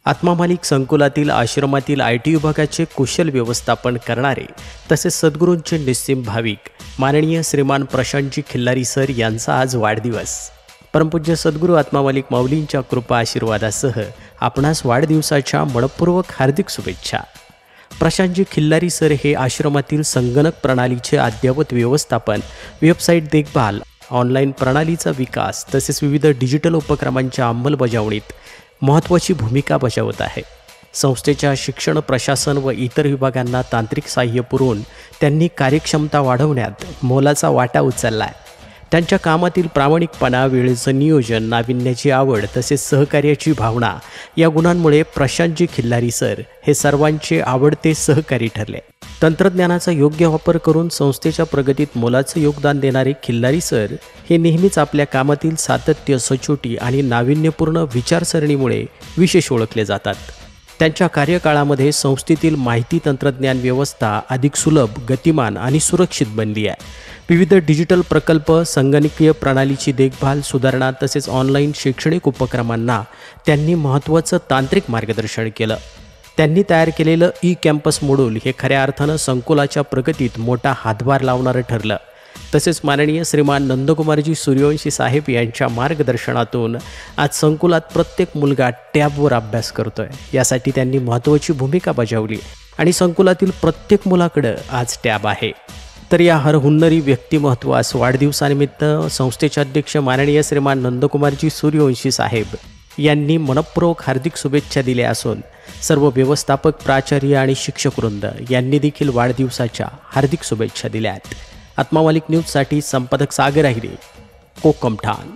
आत्मा मालिक संकुलातील आश्रमातील IT विभागाचे कुशल व्यवस्थापन करणारे तसेच सद्गुरूंचे निस्सीम भाविक माननीय श्रीमान प्रशांतजी खिल्लारी सर यांचा आज वाढदिवस। परमपूज्य सद्गुरू आत्मा मालिक माऊलींच्या कृपा आशीर्वादासह आपणास वाढदिवसाच्या मनपूर्वक हार्दिक शुभेच्छा। प्रशांतजी खिल्लारी सर हे आश्रमातील संगणक प्रणालीचे अद्ययावत व्यवस्थापन, वेबसाईट देखभाल, ऑनलाईन प्रणालीचा विकास तसेच विविध डिजिटल उपक्रमांच्या अंमलबजावणीत महत्त्वाची भूमिका बजावत आहे। संस्थेच्या शिक्षण, प्रशासन व इतर विभागांना तांत्रिक सहाय्य पुरवून त्यांनी कार्यक्षमता वाढवण्यात मोलाचा वाटा उचलला आहे। त्यांच्या कामातील प्रामाणिकपणा, वेळेचं नियोजन, नाविन्याची आवड तसेच सहकार्याची भावना या गुणांमुळे प्रशांतजी खिल्लारी सर हे सर्वांचे आवडते सहकारी ठरले। तंत्रज्ञानाचा योग्य वापर करून संस्थेच्या प्रगतीत मोलाचं योगदान देणारे खिल्लारी सर हे नेहमीच आपल्या कामातील सातत्य, सचोटी आणि नाविन्यपूर्ण विचारसरणीमुळे विशेष ओळखले जातात। त्यांच्या कार्यकाळामध्ये संस्थेतील माहिती तंत्रज्ञान व्यवस्था अधिक सुलभ, गतिमान आणि सुरक्षित बनली आहे। विविध डिजिटल प्रकल्प, संगणकीय प्रणालीची देखभाल, सुधारणा तसेच ऑनलाईन शैक्षणिक उपक्रमांना त्यांनी महत्त्वाचं तांत्रिक मार्गदर्शन केलं। त्यांनी तयार केलेलं ई-कॅम्पस मॉड्यूल हे खऱ्या अर्थानं संकुलाच्या प्रगतीत मोठा हातभार लावणारं ठरलं। तसेच माननीय श्रीमान नंदकुमारजी सूर्यवंशी साहेब यांच्या मार्गदर्शनातून आज संकुलात प्रत्येक मुलगा टॅबवर अभ्यास करतोय, यासाठी त्यांनी महत्त्वाची भूमिका बजावली आणि संकुलातील प्रत्येक मुलाकडं आज टॅब आहे। तर या हरहुन्नरी व्यक्तिमत्वास वाढदिवसानिमित्त संस्थेचे अध्यक्ष माननीय श्रीमान नंदकुमारजी सूर्यवंशी साहेब यांनी मनपूर्वक हार्दिक शुभेच्छा दिल्या असून सर्व व्यवस्थापक, प्राचार्य आणि शिक्षकवृंद यांनी देखील वाढदिवसाच्या हार्दिक शुभेच्छा दिल्या आहेत। आत्मा मालिक न्यूजसाठी संपादक सागर आहिरे, कोकम ठाण।